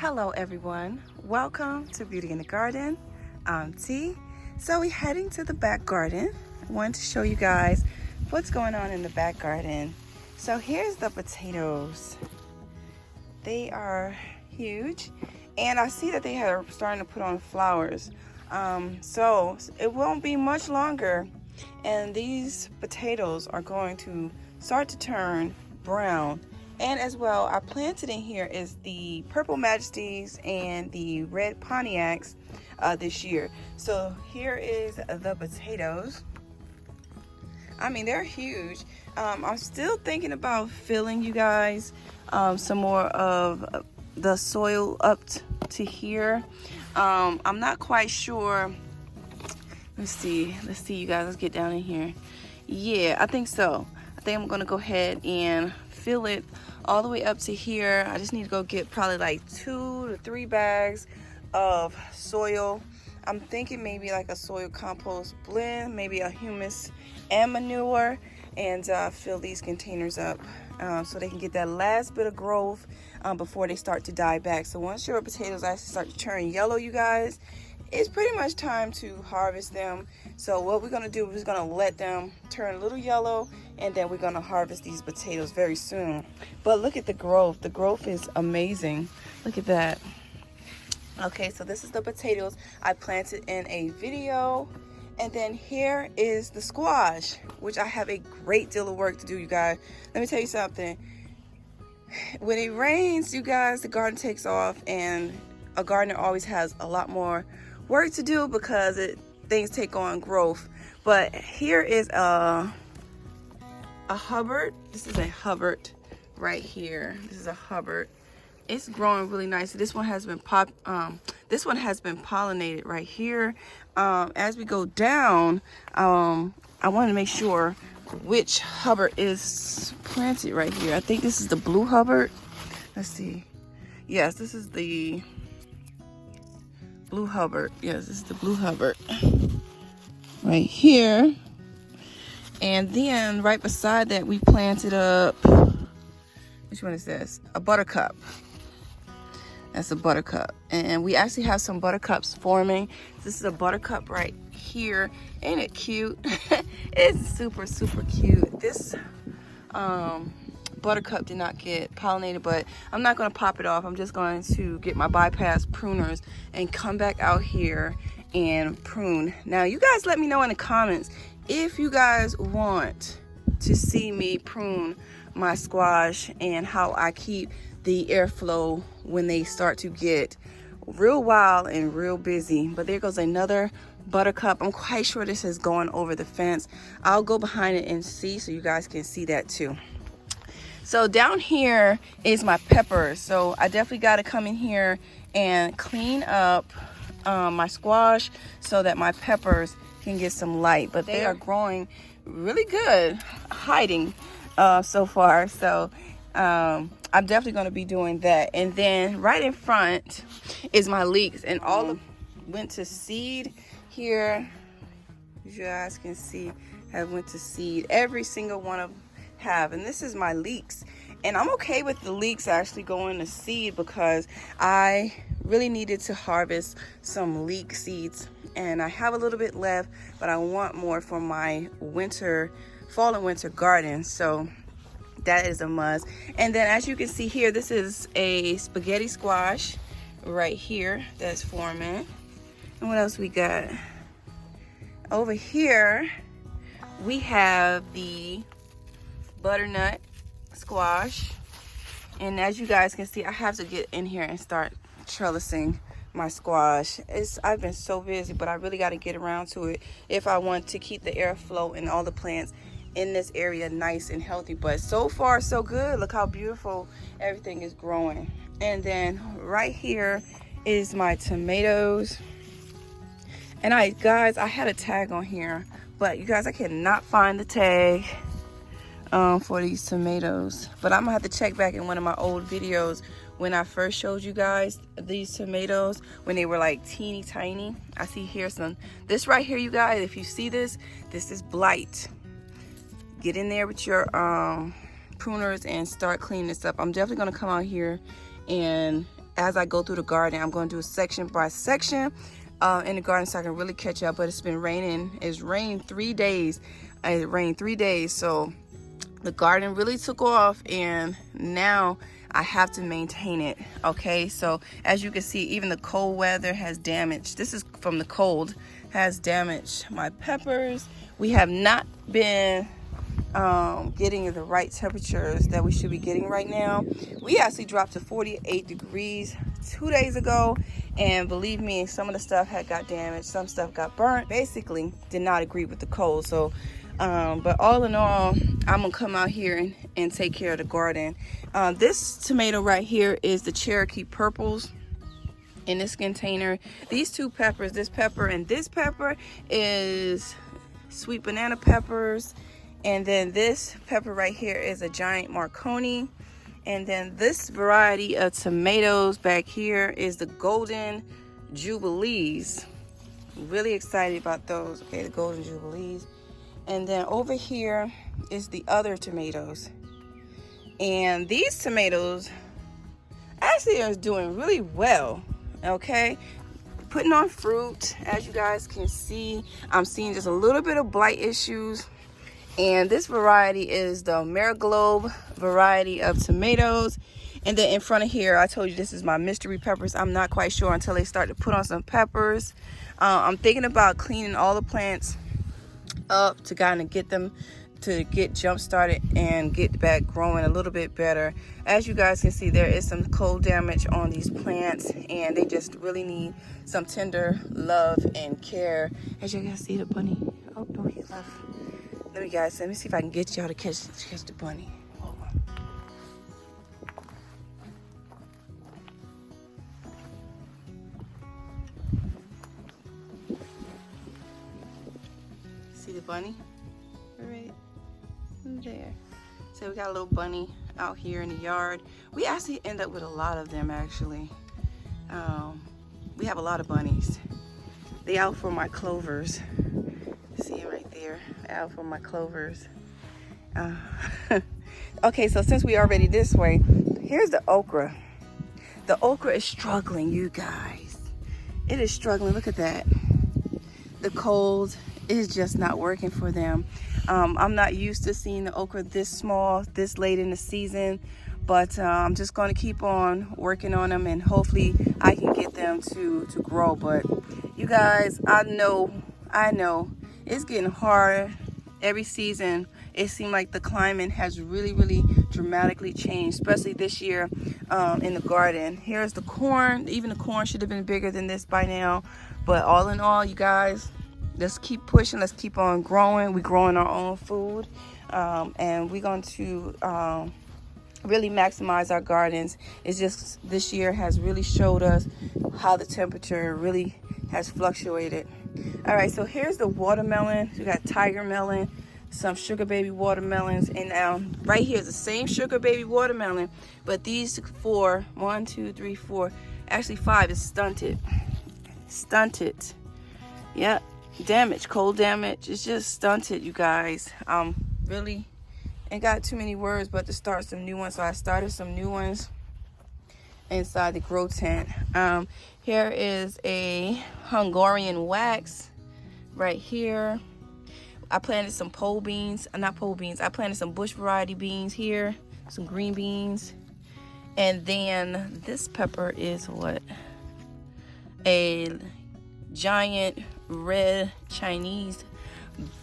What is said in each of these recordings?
Hello everyone, welcome to Beauty in the Garden. I'm T. So we're heading to the back garden. I wanted to show you guys what's going on in the back garden. So here's the potatoes. They are huge and I see that they are starting to put on flowers. So it won't be much longer and these potatoes are going to start to turn brown. And as well, I planted in here is the Purple Majesties and the Red Pontiacs this year. So here is the potatoes. I mean, they're huge. I'm still thinking about filling, you guys, some more of the soil up to here. I'm not quite sure. Let's see, you guys. Let's get down in here. Yeah, I think so. I think I'm gonna go ahead and fill it all the way up to here. I just need to go get probably like 2 to 3 bags of soil. I'm thinking maybe like a soil compost blend, maybe a humus and manure, and fill these containers up so they can get that last bit of growth before they start to die back. So once your potatoes actually start to turn yellow, you guys, it's pretty much time to harvest them. So what we're gonna do is gonna let them turn a little yellow, and then we're gonna harvest these potatoes very soon. But look at the growth. The growth is amazing. Look at that. Okay, so this is the potatoes I planted in a video. And then here is the squash, which I have a great deal of work to do, you guys. Let me tell you something. When it rains, you guys, the garden takes off, and a gardener always has a lot more work to do because things take on growth. But here is a Hubbard. This is a Hubbard right here. This is a Hubbard. It's growing really nice. This one has been pollinated right here. As we go down, I want to make sure which Hubbard is planted right here. I think this is the blue Hubbard. Let's see. Yes, this is the blue Hubbard. Yes, this is the blue Hubbard right here. And then right beside that, we planted up, which one is this? A buttercup. That's a buttercup. And we actually have some buttercups forming. This is a buttercup right here. Ain't it cute? It's super, super cute. This buttercup did not get pollinated, but I'm not going to pop it off. I'm just going to get my bypass pruners and come back out here and prune. Now, you guys let me know in the comments if you guys want to see me prune my squash and how I keep the airflow when they start to get real wild and real busy. But there goes another buttercup. I'm quite sure this is going over the fence. I'll go behind it and see so you guys can see that too. So down here is my peppers. So I definitely got to come in here and clean up my squash so that my peppers can get some light. But they are growing really good, hiding so far. So I'm definitely going to be doing that. And then right in front is my leeks, and all of went to seed here. As you guys can see, have went to seed. Every single one of them have. And this is my leeks, and I'm okay with the leeks actually going to seed because I really needed to harvest some leek seeds, and I have a little bit left, but I want more for my fall and winter garden. So that is a must. And then as you can see here, this is a spaghetti squash right here that's forming. And what else we got? Over here, we have the butternut squash. And as you guys can see, I have to get in here and start trellising my squash. I've been so busy, but I really got to get around to it if I want to keep the airflow and all the plants in this area nice and healthy. But so far so good. Look how beautiful everything is growing. And then right here is my tomatoes. And guys, I had a tag on here, but you guys, I cannot find the tag for these tomatoes. But I'm gonna have to check back in one of my old videos when I first showed you guys these tomatoes when they were like teeny tiny. I see here this right here, you guys, if you see this is blight. Get in there with your pruners and start cleaning this up. I'm definitely gonna come out here and as I go through the garden. I'm going to do a section by section in the garden so I can really catch up. But it's been raining. It's rained 3 days. It rained 3 days, so the garden really took off, and now I have to maintain it. Okay, so as you can see, even the cold weather has damaged. This is from the cold, has damaged my peppers. We have not been getting the right temperatures that we should be getting right now. We actually dropped to 48 degrees 2 days ago, and believe me, some of the stuff had got damaged, some stuff got burnt. Basically did not agree with the cold. So but all in all, I'm gonna come out here and take care of the garden. This tomato right here is the Cherokee purples in this container. These two peppers, this pepper and this pepper, is sweet banana peppers. And then this pepper right here is a giant Marconi. And then this variety of tomatoes back here is the Golden Jubilees. Really excited about those. Okay, the Golden Jubilees. And then over here is the other tomatoes. And these tomatoes actually are doing really well. Okay, putting on fruit. As you guys can see, I'm seeing just a little bit of blight issues. And this variety is the Mariglobe variety of tomatoes. And then in front of here, I told you this is my mystery peppers. I'm not quite sure until they start to put on some peppers. I'm thinking about cleaning all the plants up to kind of get them to get jump started and get back growing a little bit better. As you guys can see, there is some cold damage on these plants, and they just really need some tender love and care. As you guys see, the bunny, oh no, he left. Let me see if I can get y'all to catch the bunny. Hold on. See the bunny? Right there. So we got a little bunny out here in the yard. We actually end up with a lot of them, actually. We have a lot of bunnies. They out for my clovers. See it right there, out for my clovers. Okay, so since we already this way, here's the okra. The okra is struggling, you guys. It is struggling. Look at that. The cold is just not working for them. I'm not used to seeing the okra this small, this late in the season, but I'm just going to keep on working on them, and hopefully I can get them to grow. But you guys, I know it's getting harder every season. It seems like the climate has really dramatically changed, especially this year in the garden. Here's the corn. Even the corn should have been bigger than this by now. But all in all, you guys, let's keep pushing. Let's keep on growing. We're growing our own food. And we're going to really maximize our gardens. It's just this year has really showed us how the temperature really has fluctuated. All right, so here's the watermelon. We got tiger melon, some sugar baby watermelons, and right here is the same sugar baby watermelon, but these 4, 1, 2, 3, 4, actually 5 is stunted. Yeah, damage, cold damage. It's just stunted, you guys. Really ain't got too many words but to start some new ones. So I started some new ones inside the grow tent. Here is a Hungarian wax right here. I planted some pole beans, not pole beans, I planted some bush variety beans here, some green beans. And then this pepper is what? A giant red Chinese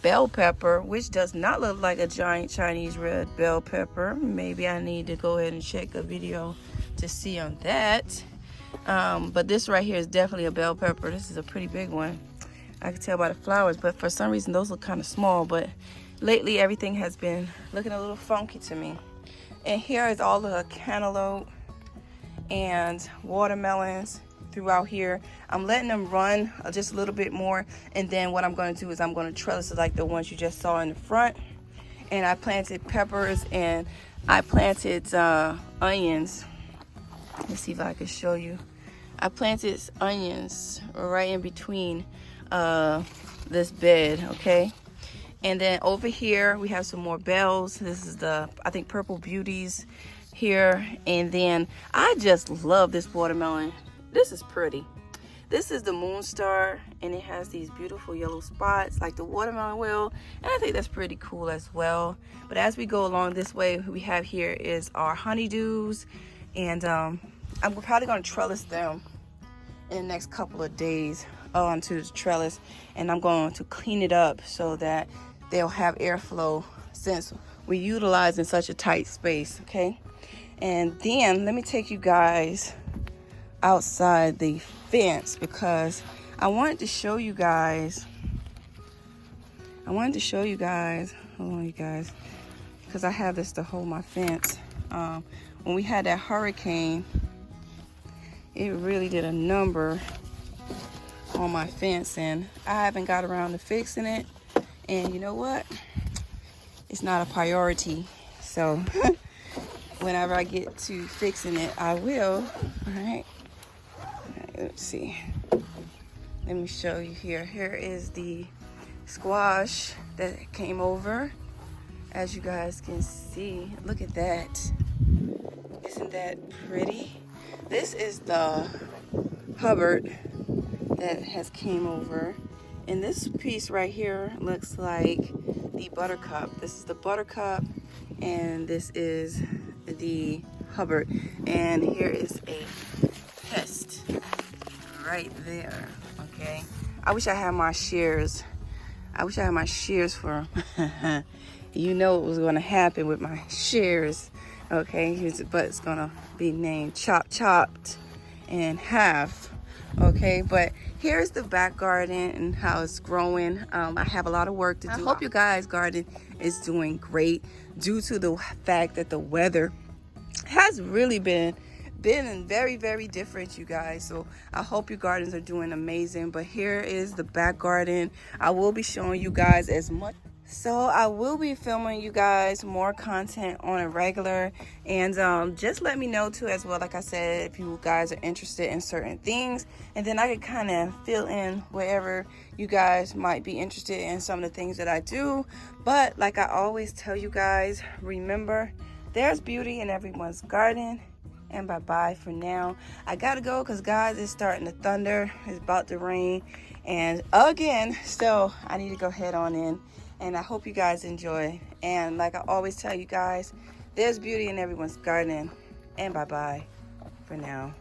bell pepper, which does not look like a giant Chinese red bell pepper. Maybe I need to go ahead and check a video to see on that. But this right here is definitely a bell pepper. This is a pretty big one. I can tell by the flowers, but for some reason those look kind of small. But lately everything has been looking a little funky to me. And here is all the cantaloupe and watermelons throughout here. I'm letting them run just a little bit more, and then what I'm going to do is I'm going to trellis like the ones you just saw in the front. And I planted peppers and I planted onions. Let's see if I can show you. I planted onions right in between this bed, okay? And then over here we have some more bells. This is the, I think, Purple Beauties. here. And then I just love this watermelon. This is pretty. This is the Moon Star, and it has these beautiful yellow spots like the watermelon will, and I think that's pretty cool as well. But as we go along this way, we have here is our honeydews, and I'm probably going to trellis them in the next couple of days onto the trellis, and I'm going to clean it up so that they'll have airflow since we're utilizing such a tight space. Okay, and then let me take you guys outside the fence because I wanted to show you guys. Hold on, you guys, because I have this to hold my fence. When we had that hurricane, it really did a number on my fence, and I haven't got around to fixing it. And you know what? It's not a priority. So whenever I get to fixing it, I will. All right. Let's see. Let me show you here. Here is the squash that came over. As you guys can see, look at that. Isn't that pretty? This is the Hubbard that has came over. And this piece right here looks like the Buttercup. This is the Buttercup, and this is the Hubbard. And here is a pest right there. Okay, I wish I had my shears. For you know what was going to happen with my shears. Okay, but it's gonna be named chopped in half. Okay, but here's the back garden and how it's growing. I have a lot of work to do. I hope you guys' garden is doing great due to the fact that the weather has really been very, very different, you guys. So I hope your gardens are doing amazing. But here is the back garden. I will be showing you guys as much. So I will be filming you guys more content on a regular, and just let me know too as well, like I said, if you guys are interested in certain things, and then I can kind of fill in wherever you guys might be interested in some of the things that I do. But like I always tell you guys, remember, there's beauty in everyone's garden. And bye-bye for now. I gotta go because guys, it's starting to thunder. It's about to rain, and again, so I need to go head on in. And I hope you guys enjoy. And like I always tell you guys, there's beauty in everyone's garden. And bye-bye for now.